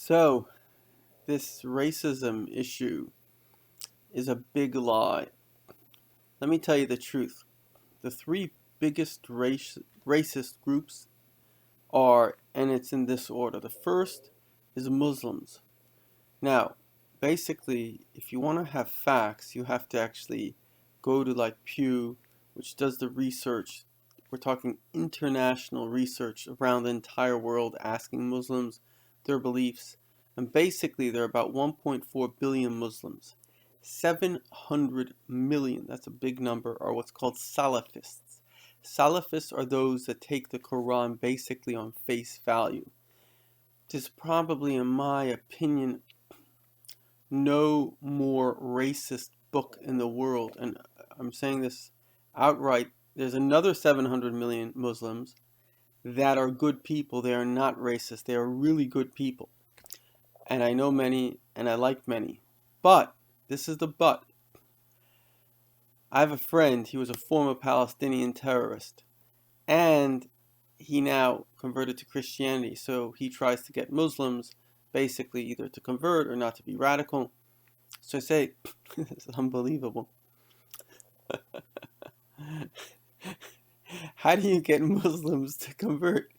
So, this racism issue is a big lie. Let me tell you the truth. The three biggest racist groups are, and it's in this order. The first is Muslims. Now, basically, if you want to have facts, you have to actually go to like Pew, which does the research. We're talking international research around the entire world, asking Muslims their beliefs. And basically, there are about 1.4 billion Muslims. 700 million, that's a big number, are what's called Salafists. Salafists are those that take the Quran basically on face value. There's probably, in my opinion, no more racist book in the world, and I'm saying this outright. There's another 700 million Muslims that are good people. They are not racist. They are really good people. And I know many, and I like many. But, this is the but. I have a friend, he was a former Palestinian terrorist, and he now converted to Christianity, so he tries to get Muslims basically either to convert or not to be radical. So I say, it's unbelievable. How do you get Muslims to convert?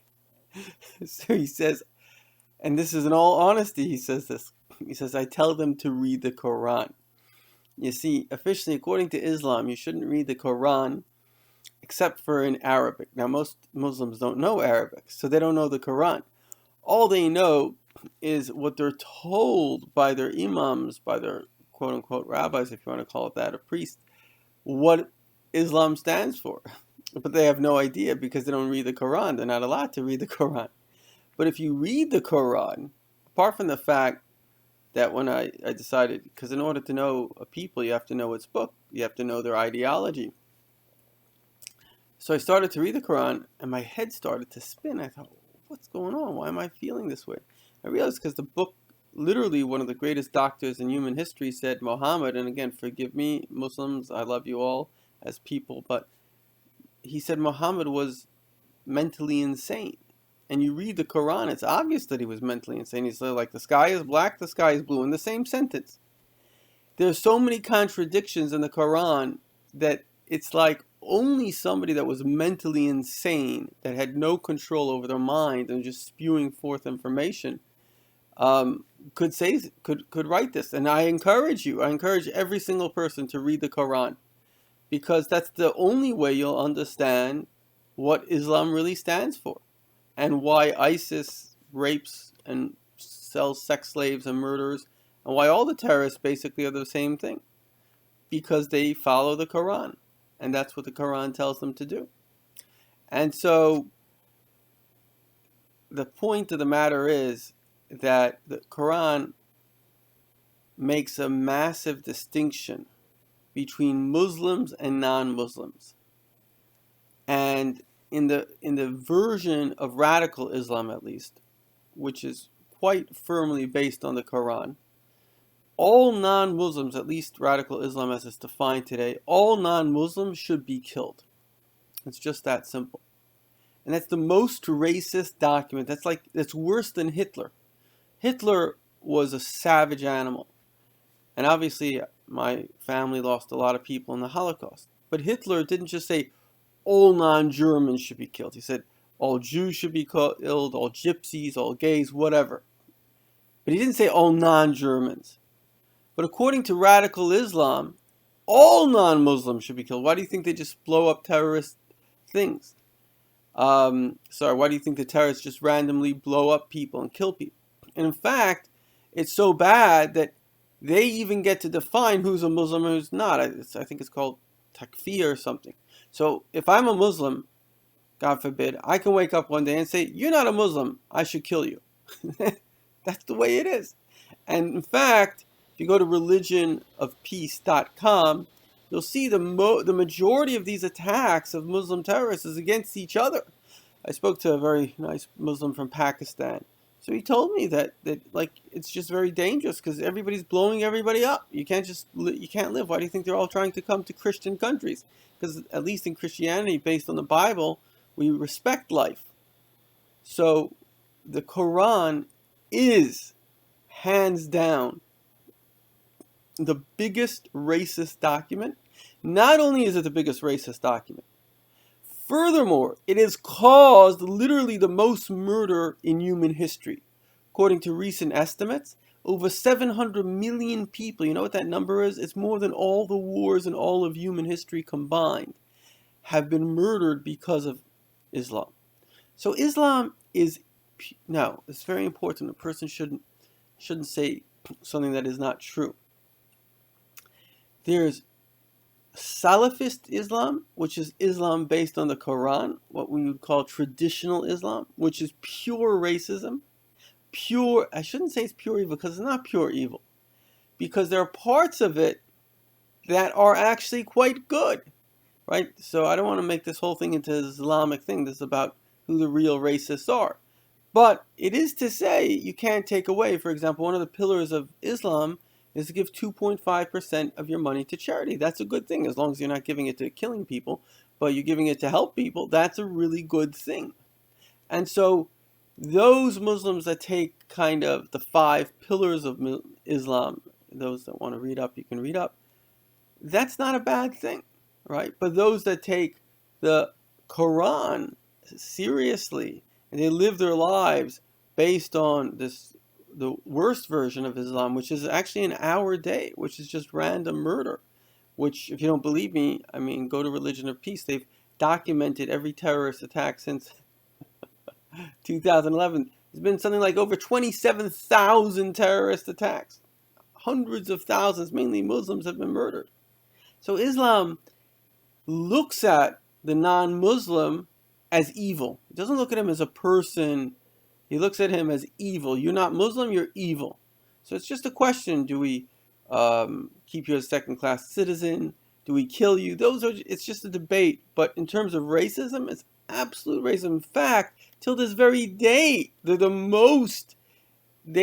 So he says, and this is in all honesty, he says this. He says, I tell them to read the Quran. You see, officially, according to Islam, you shouldn't read the Quran except for in Arabic. Now, most Muslims don't know Arabic, so they don't know the Quran. All they know is what they're told by their imams, by their quote-unquote rabbis, if you want to call it that, or priests, what Islam stands for. But they have no idea because they don't read the Quran. They're not allowed to read the Quran. But if you read the Quran, apart from the fact that when I decided, because in order to know a people, you have to know its book. You have to know their ideology. So I started to read the Quran, and my head started to spin. I thought, what's going on? Why am I feeling this way? I realized because the book, literally one of the greatest doctors in human history said Muhammad, and again, forgive me, Muslims, I love you all as people, but he said Muhammad was mentally insane. And you read the Quran, it's obvious that he was mentally insane. He said, like, the sky is black, the sky is blue, in the same sentence. There's so many contradictions in the Quran that it's like only somebody that was mentally insane, that had no control over their mind and just spewing forth information, could write this. And I encourage every single person to read the Quran, because that's the only way you'll understand what Islam really stands for, and why ISIS rapes and sells sex slaves and murders, and why all the terrorists basically are the same thing, because they follow the Quran, and that's what the Quran tells them to do. And so the point of the matter is that the Quran makes a massive distinction between Muslims and non-Muslims. And in the version of radical Islam, at least, which is quite firmly based on the Quran, all non-Muslims, at least radical Islam as it's defined today, all non-Muslims should be killed. It's just that simple. And that's the most racist document. That's worse than Hitler. Hitler was a savage animal. And obviously, my family lost a lot of people in the Holocaust. But Hitler didn't just say all non-Germans should be killed. He said all Jews should be killed, all gypsies, all gays, whatever. But he didn't say all non-Germans. But according to radical Islam, all non-Muslims should be killed. Why do you think they just blow up terrorist things? Why do you think the terrorists just randomly blow up people and kill people? And in fact, it's so bad that they even get to define who's a Muslim and who's not. I think it's called takfir or something. So if I'm a Muslim, God forbid, I can wake up one day and say, you're not a Muslim, I should kill you. That's the way it is. And in fact, if you go to religionofpeace.com, you'll see the majority of these attacks of Muslim terrorists is against each other. I spoke to a very nice Muslim from Pakistan. So he told me that it's just very dangerous because everybody's blowing everybody up. You can't live. Why do you think they're all trying to come to Christian countries? Because at least in Christianity, based on the Bible, we respect life. So the Quran is hands down, the biggest racist document. Not only is it the biggest racist document, furthermore, it has caused literally the most murder in human history. According to recent estimates, over 700 million people, you know what that number is? It's more than all the wars in all of human history combined, have been murdered because of Islam. So Islam is, now, it's very important. A person shouldn't say something that is not true. There's Salafist Islam, which is Islam based on the Quran, what we would call traditional Islam, which is pure racism. Pure, I shouldn't say it's pure evil because it's not pure evil, because there are parts of it that are actually quite good, right? So I don't want to make this whole thing into an Islamic thing. This is about who the real racists are. But it is to say you can't take away, for example, one of the pillars of Islam is to give 2.5% of your money to charity. That's a good thing, as long as you're not giving it to killing people, but you're giving it to help people. That's a really good thing. And so those Muslims that take kind of the 5 pillars of Islam, those that want to read up, you can read up, that's not a bad thing, right? But those that take the Quran seriously, and they live their lives based on the worst version of Islam, which is actually an hour day, which is just random murder, which, if you don't believe me, I mean, go to Religion of Peace. They've documented every terrorist attack since 2011. There's been something like over 27,000 terrorist attacks. Hundreds of thousands, mainly Muslims, have been murdered. So Islam looks at the non-Muslim as evil. It doesn't look at him as a person. He looks at him as evil. You're not Muslim, you're evil. So it's just a question, do we keep you as a second-class citizen? Do we kill you? It's just a debate. But in terms of racism, it's absolute racism. In fact, till this very day, they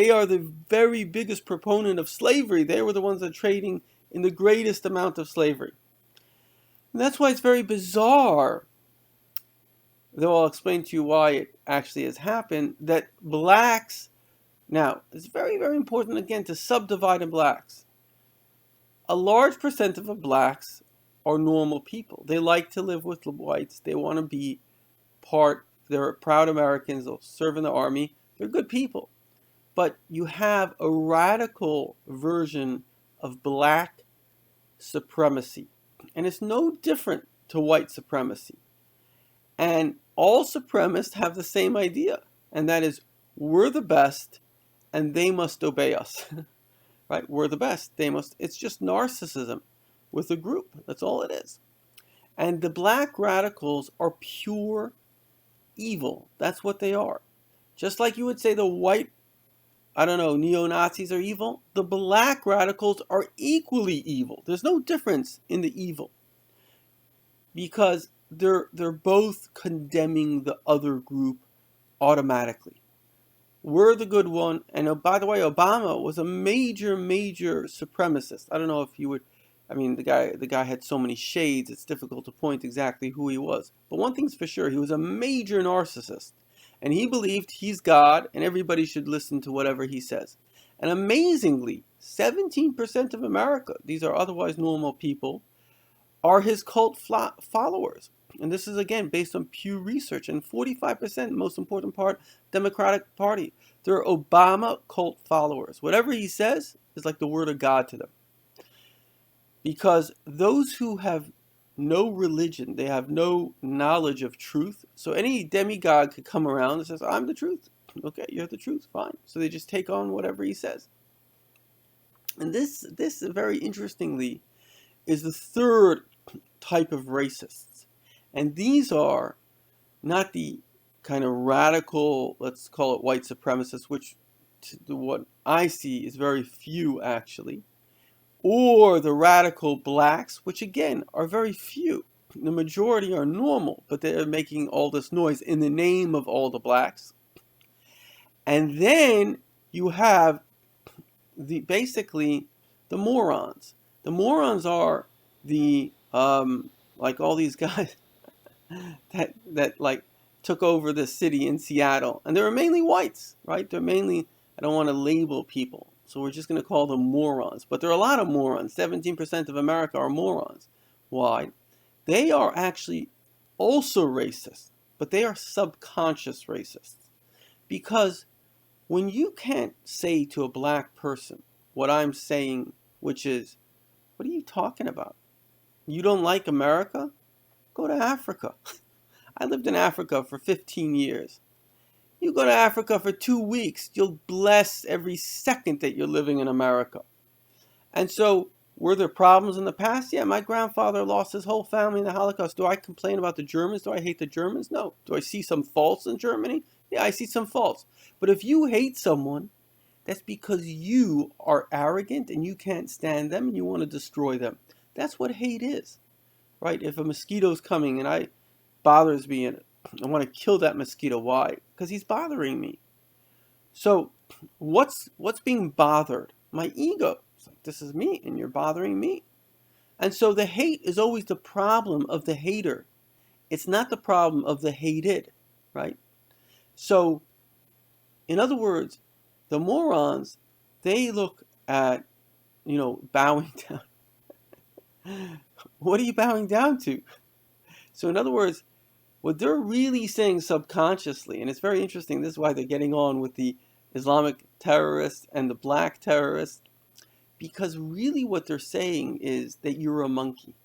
are the very biggest proponent of slavery. They were the ones that are trading in the greatest amount of slavery. And that's why it's very bizarre, though I'll explain to you why it actually has happened, that blacks, now, it's very, very important, again, to subdivide in blacks. A large percent of the blacks are normal people. They like to live with the whites. They want to be they're proud Americans. They'll serve in the army. They're good people. But you have a radical version of black supremacy. And it's no different to white supremacy. And all supremacists have the same idea. And that is, we're the best and they must obey us. Right? We're the best. It's just narcissism with a group. That's all it is. And the black radicals are pure evil. That's what they are. Just like you would say the white, neo-Nazis are evil, the black radicals are equally evil. There's no difference in the evil, because they're both condemning the other group automatically. We're the good one. And by the way, Obama was a major supremacist. I don't know if you would, the guy had so many shades, it's difficult to point exactly who he was. But one thing's for sure, he was a major narcissist. And he believed he's God and everybody should listen to whatever he says. And amazingly, 17% of America, these are otherwise normal people, are his cult followers. And this is, again, based on Pew Research. And 45%, most important part, Democratic Party. They're Obama cult followers. Whatever he says is like the word of God to them. Because those who have no religion, they have no knowledge of truth. So any demigod could come around and says, I'm the truth. Okay, you're the truth, fine. So they just take on whatever he says. And this very interestingly, is the third type of racists. And these are not the kind of radical, let's call it white supremacists, which what I see is very few actually, or the radical blacks, which again are very few. The majority are normal, but they're making all this noise in the name of all the blacks. And then you have basically the morons. The morons are the like all these guys that like took over the city in Seattle, and they were mainly whites, right? They're mainly, I don't want to label people, So we're just going to call them morons. But there are a lot of morons. 17% of America are morons. Why? They are actually also racist, but they are subconscious racists. Because when you can't say to a black person what I'm saying, which is, what are you talking about? You don't like America? Go to Africa. I lived in Africa for 15 years. You go to Africa for 2 weeks, you'll bless every second that you're living in America. And so, were there problems in the past? Yeah, my grandfather lost his whole family in the Holocaust. Do I complain about the Germans? Do I hate the Germans? No. Do I see some faults in Germany? Yeah, I see some faults. But if you hate someone, that's because you are arrogant and you can't stand them and you want to destroy them. That's what hate is, right? If a mosquito's coming and bothers me and I want to kill that mosquito, why? Because he's bothering me. So what's being bothered? My ego. It's like, this is me and you're bothering me. And so the hate is always the problem of the hater. It's not the problem of the hated, right? So, in other words, the morons, they look at, bowing down. What are you bowing down to? So in other words, what they're really saying subconsciously, and it's very interesting, this is why they're getting on with the Islamic terrorists and the black terrorists, because really what they're saying is that you're a monkey.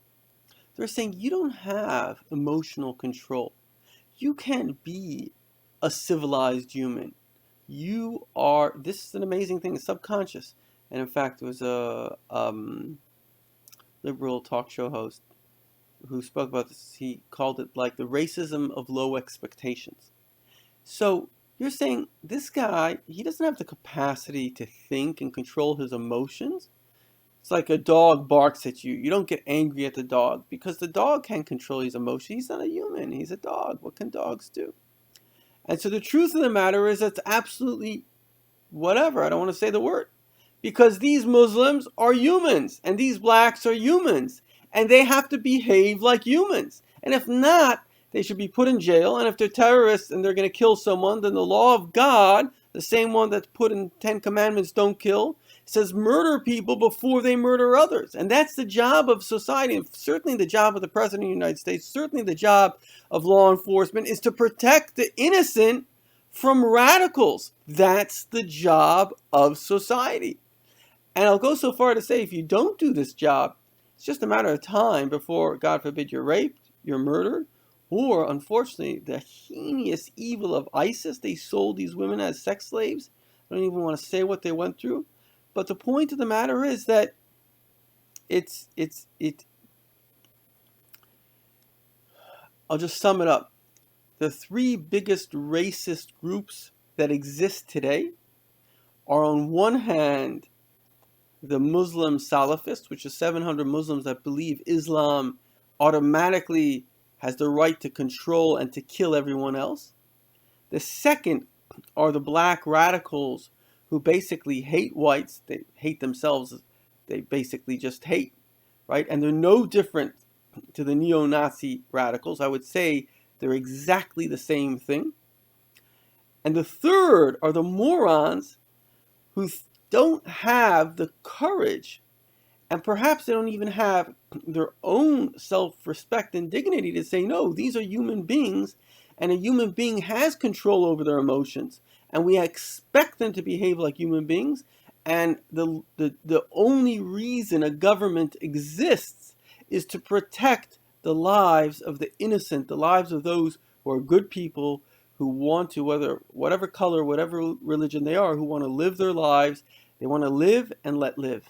They're saying you don't have emotional control. You can't be a civilized human. You are, this is an amazing thing, it's subconscious. And in fact, there was a liberal talk show host who spoke about this. He called it like the racism of low expectations. So you're saying this guy, he doesn't have the capacity to think and control his emotions. It's like a dog barks at you. You don't get angry at the dog because the dog can't control his emotions. He's not a human. He's a dog. What can dogs do? And so the truth of the matter is that's absolutely whatever. I don't want to say the word. Because these Muslims are humans and these blacks are humans. And they have to behave like humans. And if not, they should be put in jail. And if they're terrorists and they're going to kill someone, then the law of God, the same one that's put in 10 Commandments, don't kill, says murder people before they murder others. And that's the job of society, and certainly the job of the President of the United States, certainly the job of law enforcement, is to protect the innocent from radicals. That's the job of society. And I'll go so far to say if you don't do this job, it's just a matter of time before, God forbid, you're raped, you're murdered, or, unfortunately, the heinous evil of ISIS. They sold these women as sex slaves. I don't even want to say what they went through. But the point of the matter is that I'll just sum it up. The three biggest racist groups that exist today are, on one hand, the Muslim Salafists, which is 700 Muslims that believe Islam automatically has the right to control and to kill everyone else. The second are the black radicals who basically hate whites. They hate themselves. They basically just hate, right? And they're no different to the neo-Nazi radicals. I would say they're exactly the same thing. And the third are the morons who don't have the courage, and perhaps they don't even have their own self-respect and dignity to say, no, these are human beings, and a human being has control over their emotions, and we expect them to behave like human beings, and the only reason a government exists is to protect the lives of the innocent, the lives of those who are good people, who want to, whatever color, whatever religion they are, who want to live their lives. They want to live and let live.